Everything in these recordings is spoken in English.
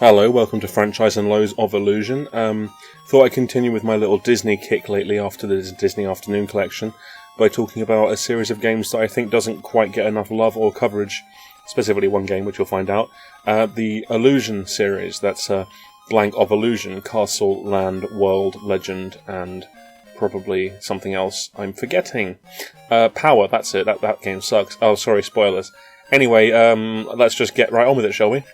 Hello, welcome to Franchise and Lows of Illusion. Thought I'd continue with my little Disney kick lately after the Disney Afternoon collection by talking about a series of games that I think doesn't quite get enough love or coverage, specifically one game, which you'll find out. The Illusion series, that's Blank of Illusion, Castle, Land, World, Legend, and probably something else I'm forgetting. Power, that's it, that game sucks. Oh, sorry, spoilers. Anyway, let's just get right on with it, shall we?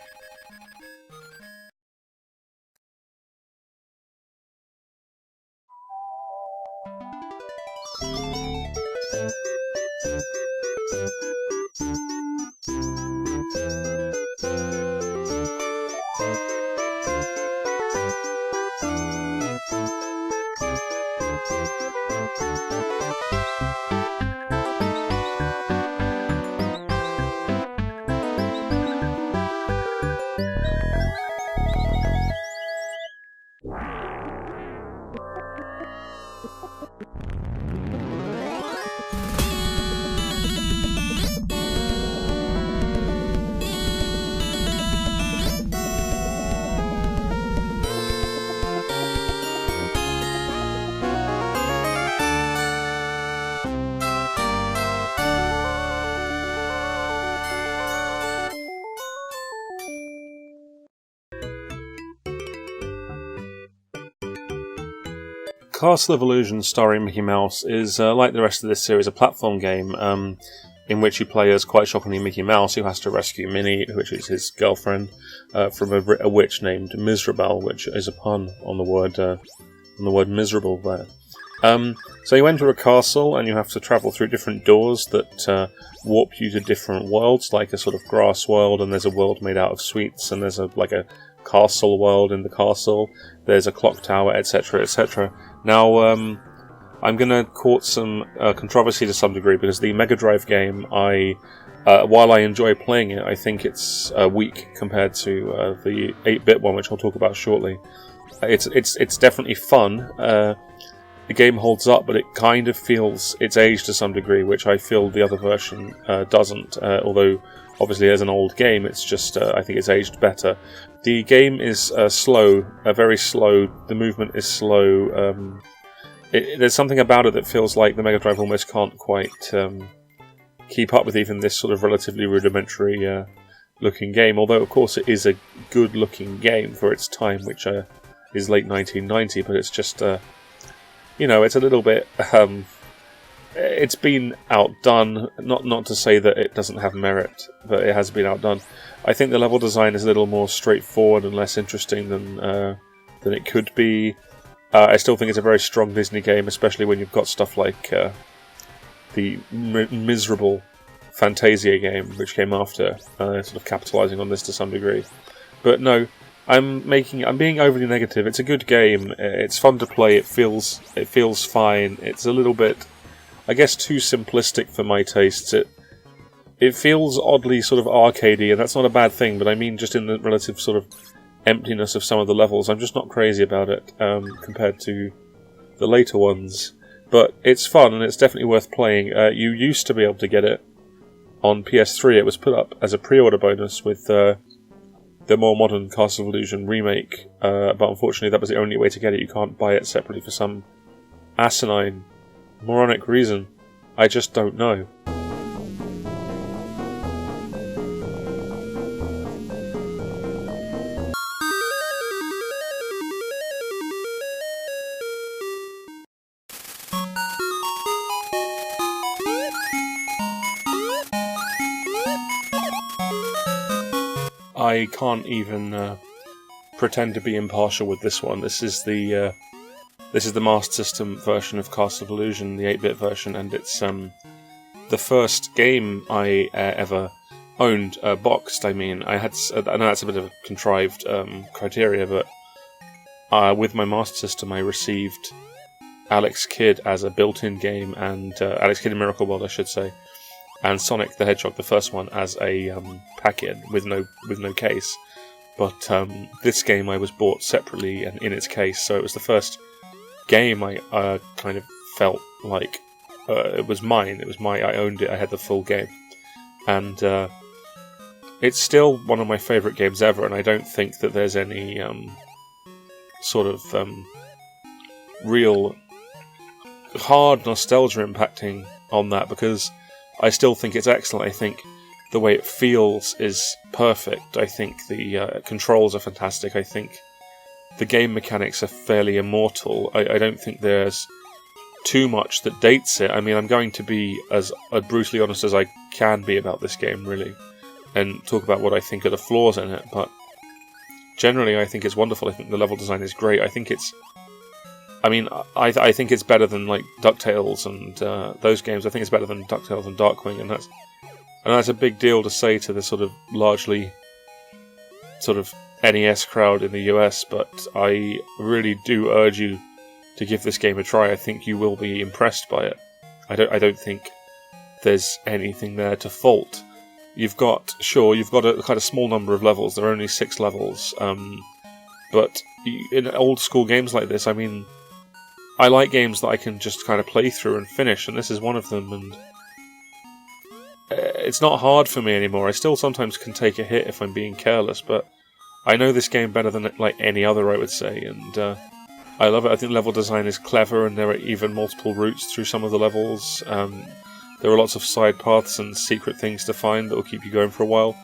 Castle of Illusion starring Mickey Mouse is, like the rest of this series, a platform game in which you play as, quite shockingly, Mickey Mouse, who has to rescue Minnie, which is his girlfriend, from a witch named Miserable, which is a pun on the word miserable there. So you enter a castle and you have to travel through different doors that warp you to different worlds, like a sort of grass world, and there's a world made out of sweets, and there's a castle world in the castle, there's a clock tower, etc., etc. Now, I'm going to court some controversy to some degree, because the Mega Drive game, while I enjoy playing it, I think it's weak compared to the 8-bit one, which I'll talk about shortly. It's definitely fun. The game holds up, but it kind of feels it's aged to some degree, which I feel the other version doesn't. Although, obviously, as an old game, it's just I think it's aged better. The game is slow, very slow. The movement is slow. There's something about it that feels like the Mega Drive almost can't quite keep up with even this sort of relatively rudimentary looking game. Although, of course, it is a good looking game for its time, which is late 1990. But it's just, it's a little bit. It's been outdone. Not to say that it doesn't have merit, but it has been outdone. I think the level design is a little more straightforward and less interesting than it could be. I still think it's a very strong Disney game, especially when you've got stuff like the miserable Fantasia game, which came after, sort of capitalising on this to some degree. But no, I'm being overly negative. It's a good game. It's fun to play. It feels fine. It's a little bit, I guess, too simplistic for my tastes. It feels oddly sort of arcadey, and that's not a bad thing, but I mean just in the relative sort of emptiness of some of the levels. I'm just not crazy about it compared to the later ones. But it's fun, and it's definitely worth playing. You used to be able to get it on PS3. It was put up as a pre-order bonus with the more modern Castle of Illusion remake, but unfortunately that was the only way to get it. You can't buy it separately for some asinine, moronic reason. I just don't know. I can't even pretend to be impartial with this one. This is the Master System version of Castle of Illusion, the 8-bit version, and it's the first game I ever owned boxed. I mean, I know that's a bit of a contrived criteria, but with my Master System, I received Alex Kidd as a built-in game, and Alex Kidd in Miracle World, I should say. And Sonic the Hedgehog, the first one, as a packet with no case. But this game I was bought separately and in its case, so it was the first game I kind of felt like it was mine. It was I owned it. I had the full game, and it's still one of my favourite games ever, and I don't think that there's any real hard nostalgia impacting on that, because I still think it's excellent. I think the way it feels is perfect. I think the controls are fantastic. I think the game mechanics are fairly immortal. I don't think there's too much that dates it. I mean, I'm going to be as brutally honest as I can be about this game, really, and talk about what I think are the flaws in it, but generally I think it's wonderful. I think the level design is great. I think it's I think it's better than like DuckTales and those games. I think it's better than DuckTales and Darkwing, and that's a big deal to say to the sort of largely sort of NES crowd in the US, but I really do urge you to give this game a try. I think you will be impressed by it. I don't think there's anything there to fault. You've got a kind of small number of levels. There are only 6 levels, but in old school games like this, I mean, I like games that I can just kind of play through and finish, and this is one of them. And it's not hard for me anymore. I still sometimes can take a hit if I'm being careless, but I know this game better than like any other, I would say, and I love it. I think level design is clever, and there are even multiple routes through some of the levels. There are lots of side paths and secret things to find that will keep you going for a while.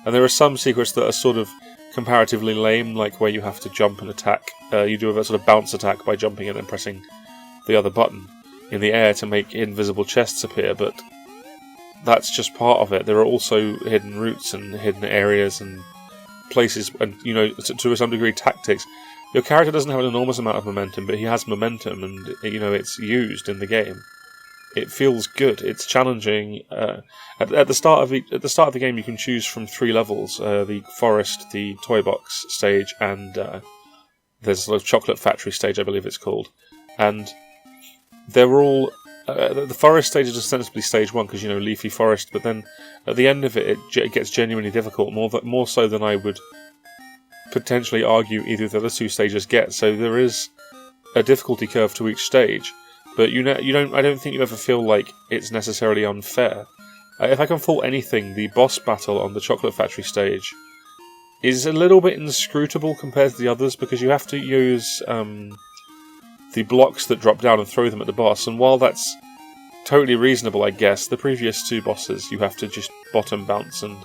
And there are some secrets that are sort of comparatively lame, like where you have to jump and attack. You do a sort of bounce attack by jumping and then pressing the other button in the air to make invisible chests appear, but that's just part of it. There are also hidden routes and hidden areas and places, and to some degree tactics. Your character doesn't have an enormous amount of momentum, but he has momentum, and it's used in the game. It feels good. It's challenging. At the start of the game, you can choose from 3 levels: the forest, the toy box stage, and there's a sort of chocolate factory stage, I believe it's called. And they're all the forest stage is ostensibly stage 1 because leafy forest, but then at the end of it gets genuinely difficult, more so than I would potentially argue either of the other 2 stages get. So there is a difficulty curve to each stage. But I don't think you ever feel like it's necessarily unfair. If I can fault anything, the boss battle on the Chocolate Factory stage is a little bit inscrutable compared to the others, because you have to use the blocks that drop down and throw them at the boss, and while that's totally reasonable, I guess, the previous 2 bosses you have to just bottom bounce, and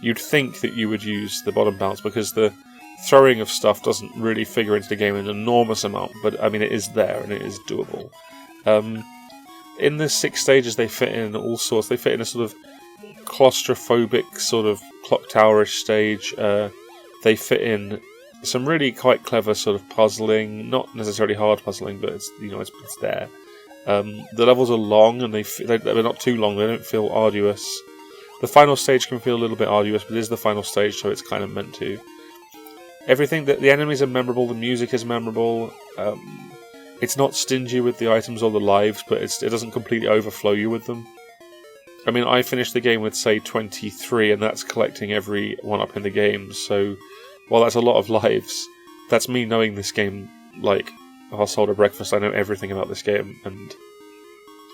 you'd think that you would use the bottom bounce because the throwing of stuff doesn't really figure into the game in an enormous amount, but I mean it is there and it is doable. In the 6 stages they fit in all sorts. They fit in a sort of claustrophobic sort of clock towerish stage. They fit in some really quite clever sort of puzzling, not necessarily hard puzzling, but it's there. The levels are long and they're not too long. They don't feel arduous. The final stage can feel a little bit arduous, but it is the final stage, so it's kind of meant to. Everything, the enemies are memorable, the music is memorable. It's not stingy with the items or the lives, but it doesn't completely overflow you with them. I mean, I finished the game with, say, 23, and that's collecting every one-up in the game, so while that's a lot of lives, that's me knowing this game like a household at breakfast. I know everything about this game, and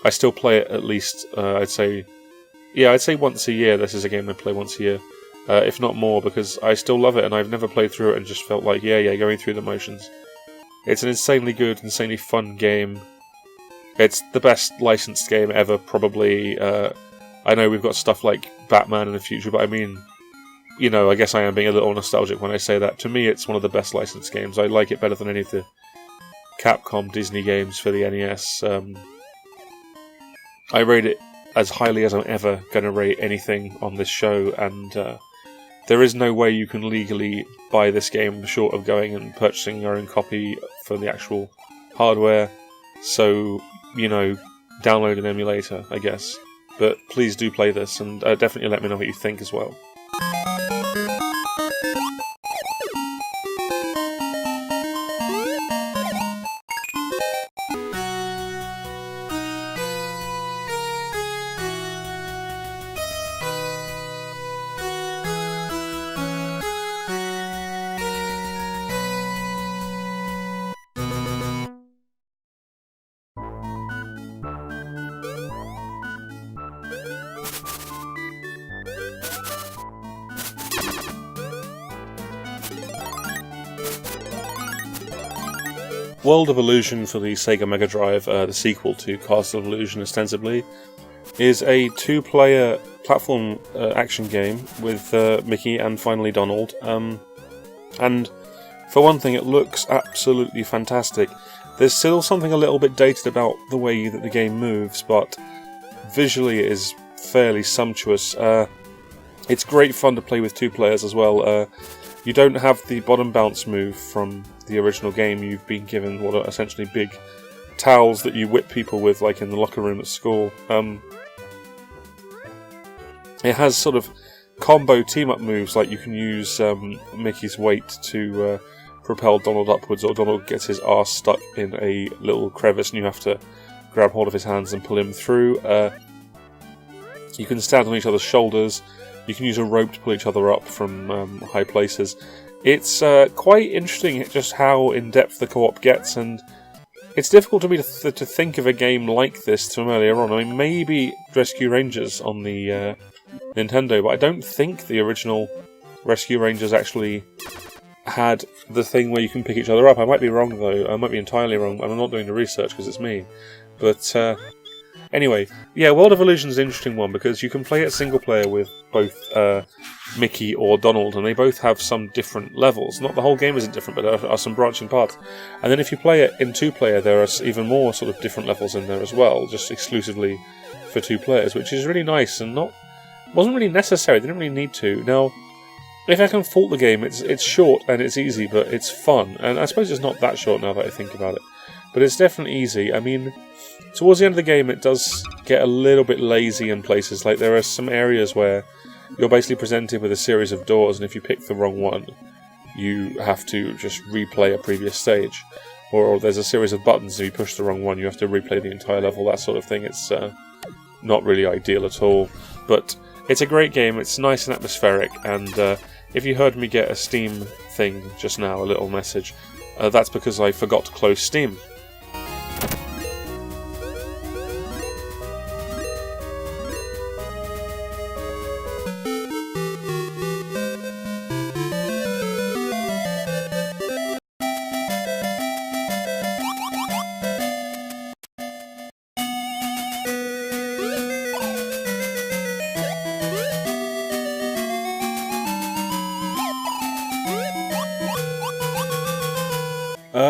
I still play it at least, I'd say once a year. This is a game I play once a year. If not more, because I still love it, and I've never played through it and just felt like, going through the motions. It's an insanely good, insanely fun game. It's the best licensed game ever, probably. I know we've got stuff like Batman in the future, but I mean, I guess I am being a little nostalgic when I say that. To me, it's one of the best licensed games. I like it better than any of the Capcom Disney games for the NES. I rate it as highly as I'm ever going to rate anything on this show, and there is no way you can legally buy this game short of going and purchasing your own copy for the actual hardware. So, download an emulator, I guess. But please do play this, and definitely let me know what you think as well. World of Illusion for the Sega Mega Drive, the sequel to Castle of Illusion ostensibly, is a 2-player platform action game with Mickey and finally Donald. And for one thing, it looks absolutely fantastic. There's still something a little bit dated about the way that the game moves, but visually it is fairly sumptuous. It's great fun to play with 2 players as well. You don't have the bottom bounce move from the original game. You've been given what are essentially big towels that you whip people with, like in the locker room at school. It has sort of combo team-up moves, like you can use Mickey's weight to propel Donald upwards, or Donald gets his arse stuck in a little crevice and you have to grab hold of his hands and pull him through. You can stand on each other's shoulders. You can use a rope to pull each other up from high places. It's quite interesting just how in-depth the co-op gets, and it's difficult to me to think of a game like this from earlier on. I mean, maybe Rescue Rangers on the Nintendo, but I don't think the original Rescue Rangers actually had the thing where you can pick each other up. I might be wrong, though. I might be entirely wrong. I'm not doing the research because it's me. But anyway, yeah, World of Illusion is an interesting one because you can play it single player with both Mickey or Donald, and they both have some different levels. Not the whole game isn't different, but there are some branching parts. And then if you play it in 2-player, there are even more sort of different levels in there as well, just exclusively for 2 players, which is really nice and wasn't really necessary. They didn't really need to. Now, if I can fault the game, it's short and it's easy, but it's fun. And I suppose it's not that short now that I think about it. But it's definitely easy. I mean, towards the end of the game, it does get a little bit lazy in places. Like, there are some areas where you're basically presented with a series of doors, and if you pick the wrong one, you have to just replay a previous stage. Or there's a series of buttons, if you push the wrong one, you have to replay the entire level, that sort of thing. It's not really ideal at all. But it's a great game, it's nice and atmospheric, and if you heard me get a Steam thing just now, a little message, that's because I forgot to close Steam.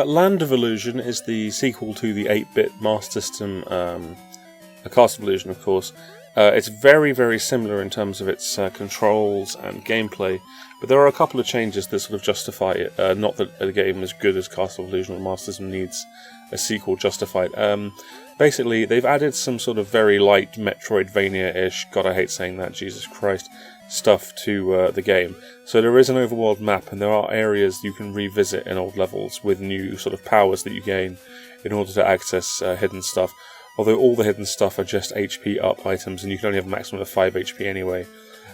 Land of Illusion is the sequel to the 8-bit Master System, A Castle of Illusion, of course. It's very, very similar in terms of its controls and gameplay, but there are a couple of changes that sort of justify it. Not that a game as good as Castle of Illusion or Master System needs a sequel justified. Basically, they've added some sort of very light Metroidvania-ish, God I hate saying that, Jesus Christ, stuff to the game. So there is an overworld map, and there are areas you can revisit in old levels with new sort of powers that you gain in order to access hidden stuff. Although all the hidden stuff are just HP up items, and you can only have a maximum of 5 HP anyway.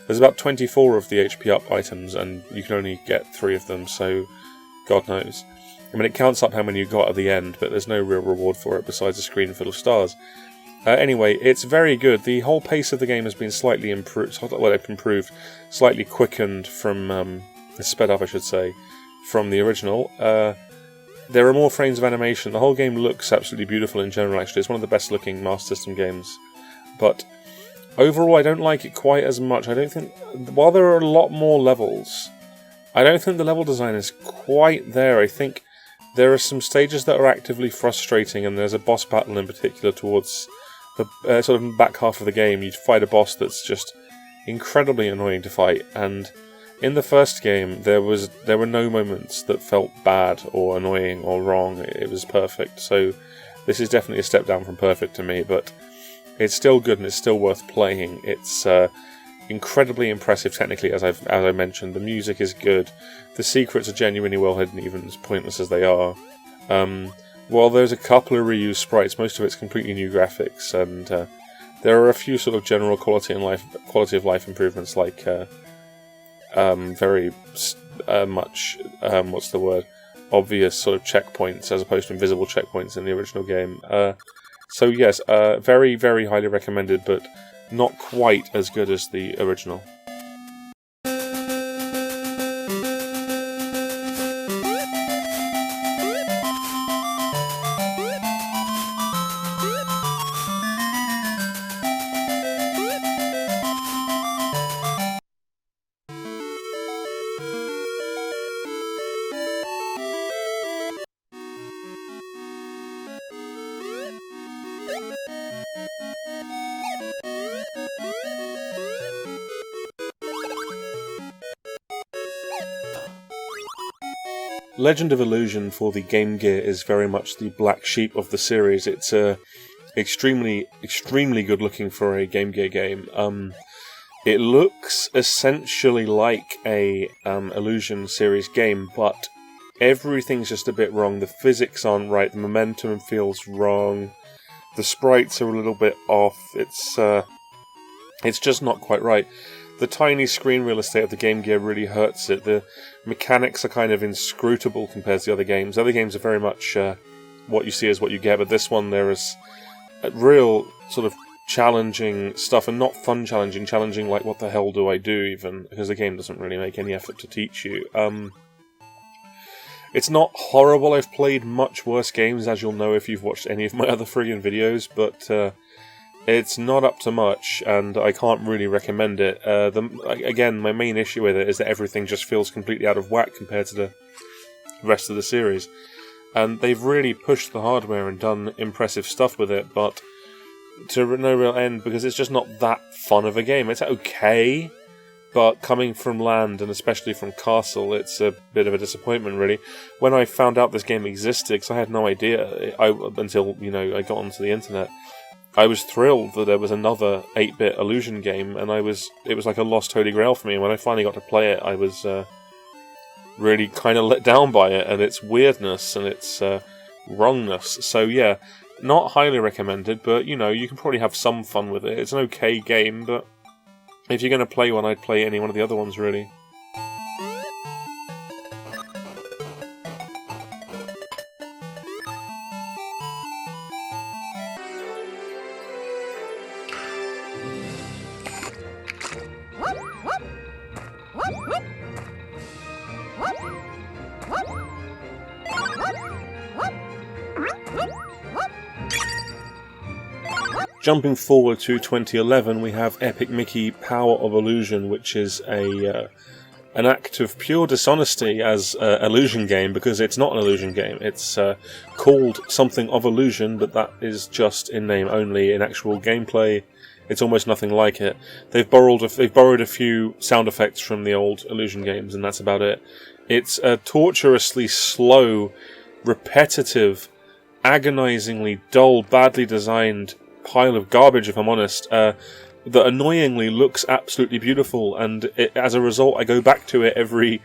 There's about 24 of the HP up items, and you can only get 3 of them, so God knows. I mean, it counts up how many you got at the end, but there's no real reward for it besides a screen full of stars. Anyway, it's very good. The whole pace of the game has been slightly improved, slightly quickened from, sped up I should say, from the original. There are more frames of animation. The whole game looks absolutely beautiful in general, actually. It's one of the best looking Master System games. But overall, I don't like it quite as much. I don't think, while there are a lot more levels, I don't think the level design is quite there. I think there are some stages that are actively frustrating, and there's a boss battle in particular towards the sort of back half of the game. You fight a boss that's just incredibly annoying to fight, and in the first game there were no moments that felt bad or annoying or wrong. It was perfect. So this is definitely a step down from perfect to me, but it's still good and it's still worth playing. It's incredibly impressive technically, as I mentioned. The music is good. The secrets are genuinely well hidden, even as pointless as they are. While there's a couple of reused sprites, most of it's completely new graphics, and there are a few sort of general quality of life improvements, like very much obvious sort of checkpoints as opposed to invisible checkpoints in the original game. So yes, very, very highly recommended, but not quite as good as the original. Legend of Illusion for the Game Gear is very much the black sheep of the series. It's extremely good looking for a Game Gear game. It looks essentially like a Illusion series game, but everything's just a bit wrong. The physics aren't right, the momentum feels wrong, the sprites are a little bit off, it's just not quite right. The tiny screen real estate of the Game Gear really hurts it. The mechanics are kind of inscrutable compared to the other games. Other games are very much what you see is what you get, but this one there is a real sort of challenging stuff, and not fun challenging like what the hell do I do even, because the game doesn't really make any effort to teach you. It's not horrible. I've played much worse games, as you'll know if you've watched any of my other friggin' videos, but it's not up to much, and I can't really recommend it. Again, my main issue with it is that everything just feels completely out of whack compared to the rest of the series. And they've really pushed the hardware and done impressive stuff with it, but to no real end, because it's just not that fun of a game. It's okay, but coming from Land, and especially from Castle, it's a bit of a disappointment, really. When I found out this game existed, because I had no idea until, I got onto the internet, I was thrilled that there was another 8-bit Illusion game, and it was like a lost holy grail for me. When I finally got to play it, I was really kind of let down by it, and its weirdness, and its wrongness. So yeah, not highly recommended, but you can probably have some fun with it. It's an okay game, but if you're going to play one, I'd play any one of the other ones, really. Jumping forward to 2011, we have Epic Mickey Power of Illusion, which is an act of pure dishonesty as an Illusion game, because it's not an Illusion game. It's called something of Illusion, but that is just in name only. In actual gameplay, it's almost nothing like it. They've borrowed a few sound effects from the old Illusion games, and that's about it. It's a torturously slow, repetitive, agonizingly dull, badly designed pile of garbage, if I'm honest, that annoyingly looks absolutely beautiful, and as a result I go back to it every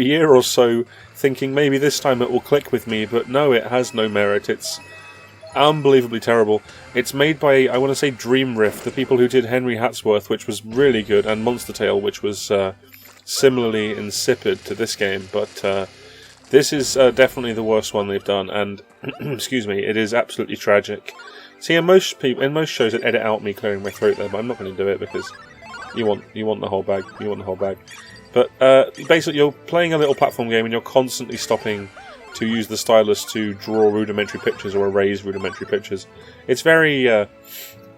year or so thinking maybe this time it will click with me, but no, it has no merit. It's unbelievably terrible. It's made by, I want to say, Dream Rift, the people who did Henry Hatsworth, which was really good, and Monster Tale, which was similarly insipid to this game, but this is definitely the worst one they've done, and excuse me, it is absolutely tragic. See, in most shows, I'd edit out me clearing my throat there, but I'm not going to do it because you want the whole bag. You want the whole bag. But basically, you're playing a little platform game, and you're constantly stopping to use the stylus to draw rudimentary pictures or erase rudimentary pictures. It's very,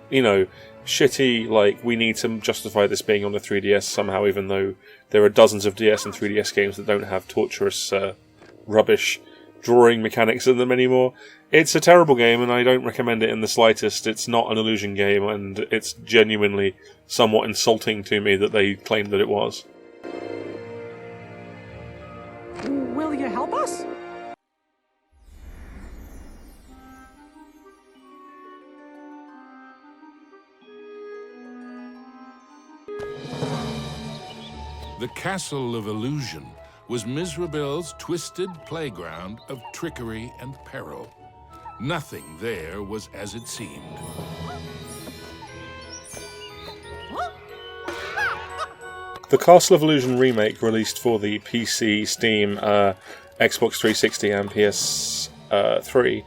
shitty. Like, we need to justify this being on the 3DS somehow, even though there are dozens of DS and 3DS games that don't have torturous, rubbish drawing mechanics in them anymore. It's a terrible game, and I don't recommend it in the slightest. It's not an Illusion game, and it's genuinely somewhat insulting to me that they claimed that it was. Will you help us? The Castle of Illusion was Mizrabel's twisted playground of trickery and peril. Nothing there was as it seemed. The Castle of Illusion remake, released for the PC, Steam, Xbox 360 and PS3,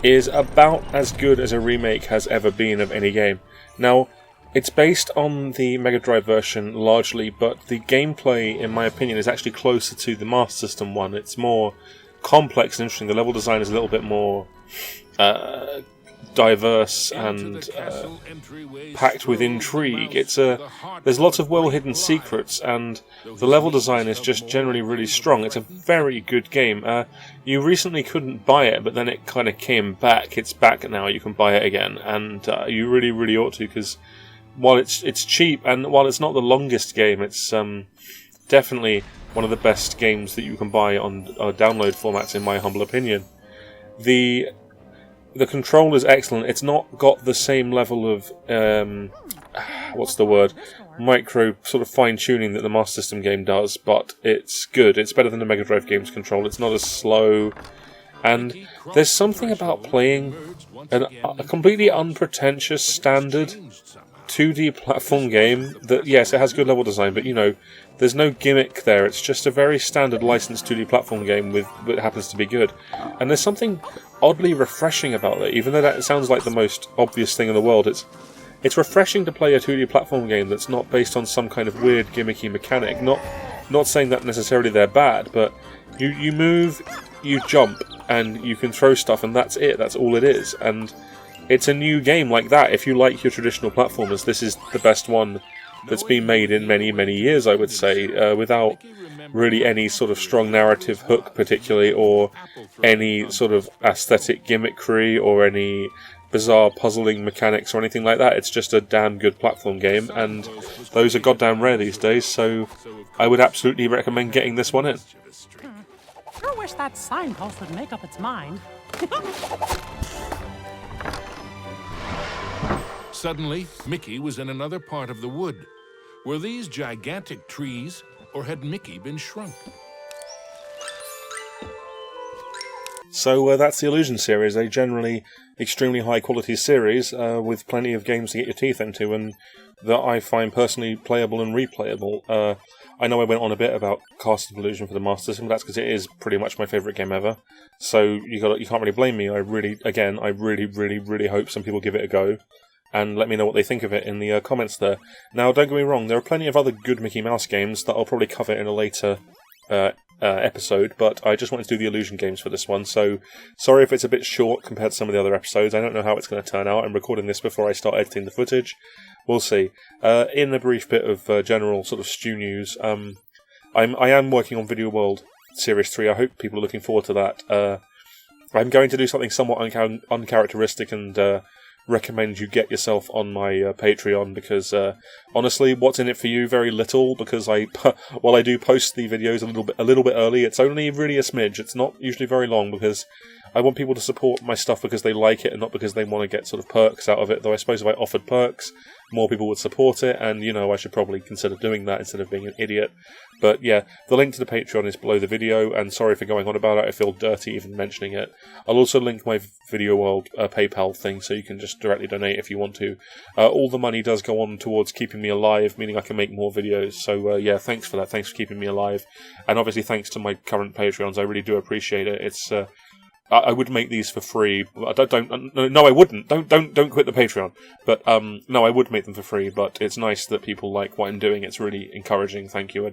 is about as good as a remake has ever been of any game. Now, it's based on the Mega Drive version largely, but the gameplay, in my opinion, is actually closer to the Master System one. It's more complex and interesting. The level design is a little bit more diverse and packed with intrigue. There's lots of well-hidden secrets, and the level design is just generally really strong. It's a very good game. You recently couldn't buy it, but then it kind of came back. It's back now. You can buy it again, and you really, really ought to, because while it's cheap, and while it's not the longest game, it's definitely one of the best games that you can buy on download formats, in my humble opinion. The control is excellent. It's not got the same level of what's the word? Micro sort of fine-tuning that the Master System game does, but it's good. It's better than the Mega Drive game's control. It's not as slow, and there's something about playing a completely unpretentious standard 2D platform game that, yes, it has good level design, but, you know, there's no gimmick there. It's just a very standard licensed 2D platform game that happens to be good. And there's something oddly refreshing about it, even though that sounds like the most obvious thing in the world. It's refreshing to play a 2D platform game that's not based on some kind of weird gimmicky mechanic. Not saying that necessarily they're bad, but you move, you jump, and you can throw stuff, and that's it. That's all it is. And it's a new game like that. If you like your traditional platformers, this is the best one that's been made in many, many years, I would say, without really any sort of strong narrative hook particularly, or any sort of aesthetic gimmickry, or any bizarre puzzling mechanics or anything like that. It's just a damn good platform game, and those are goddamn rare these days, so I would absolutely recommend getting this one in. Sure wish that signpost would make up its mind. Suddenly, Mickey was in another part of the wood. Were these gigantic trees, or had Mickey been shrunk? So that's the Illusion series, a generally extremely high quality series with plenty of games to get your teeth into, and that I find personally playable and replayable. I know I went on a bit about Castle of Illusion for the Master System, but that's because it is pretty much my favourite game ever. So you can't really blame me. I really hope some people give it a go, and let me know what they think of it in the comments there. Now, don't get me wrong, there are plenty of other good Mickey Mouse games that I'll probably cover in a later episode, but I just wanted to do the Illusion games for this one, so sorry if it's a bit short compared to some of the other episodes. I don't know how it's going to turn out. I'm recording this before I start editing the footage. We'll see. In a brief bit of general sort of stew news, I am working on Video World Series 3. I hope people are looking forward to that. I'm going to do something somewhat uncharacteristic and recommend you get yourself on my Patreon, because honestly, what's in it for you? Very little, because while I do post the videos a little bit early, it's only really a smidge. It's not usually very long, because I want people to support my stuff because they like it and not because they want to get sort of perks out of it. Though I suppose if I offered perks, more people would support it, and, you know, I should probably consider doing that instead of being an idiot. But yeah, the link to the Patreon is below the video, and sorry for going on about it. I feel dirty even mentioning it. I'll also link my Video World PayPal thing, so you can just directly donate if you want to. All the money does go on towards keeping me alive, meaning I can make more videos. So yeah, thanks for that. Thanks for keeping me alive. And obviously thanks to my current Patreons. I really do appreciate it. It's I would make these for free. No, I wouldn't. Don't quit the Patreon. But no, I would make them for free. But it's nice that people like what I'm doing. It's really encouraging. Thank you.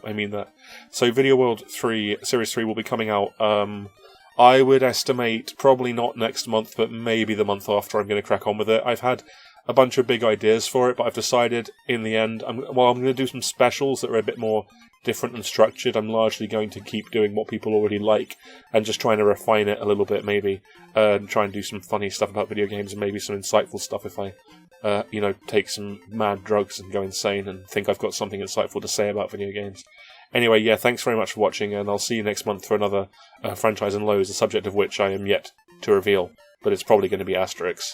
I mean that. So, Video World 3 Series 3 will be coming out. I would estimate probably not next month, but maybe the month after. I'm going to crack on with it. I've had a bunch of big ideas for it, but I've decided in the end, I'm going to do some specials that are a bit more different and structured. I'm largely going to keep doing what people already like and just trying to refine it a little bit, maybe, and try and do some funny stuff about video games and maybe some insightful stuff if I, take some mad drugs and go insane and think I've got something insightful to say about video games. Anyway, yeah, thanks very much for watching, and I'll see you next month for another franchise and lows, the subject of which I am yet to reveal, but it's probably going to be Asterix.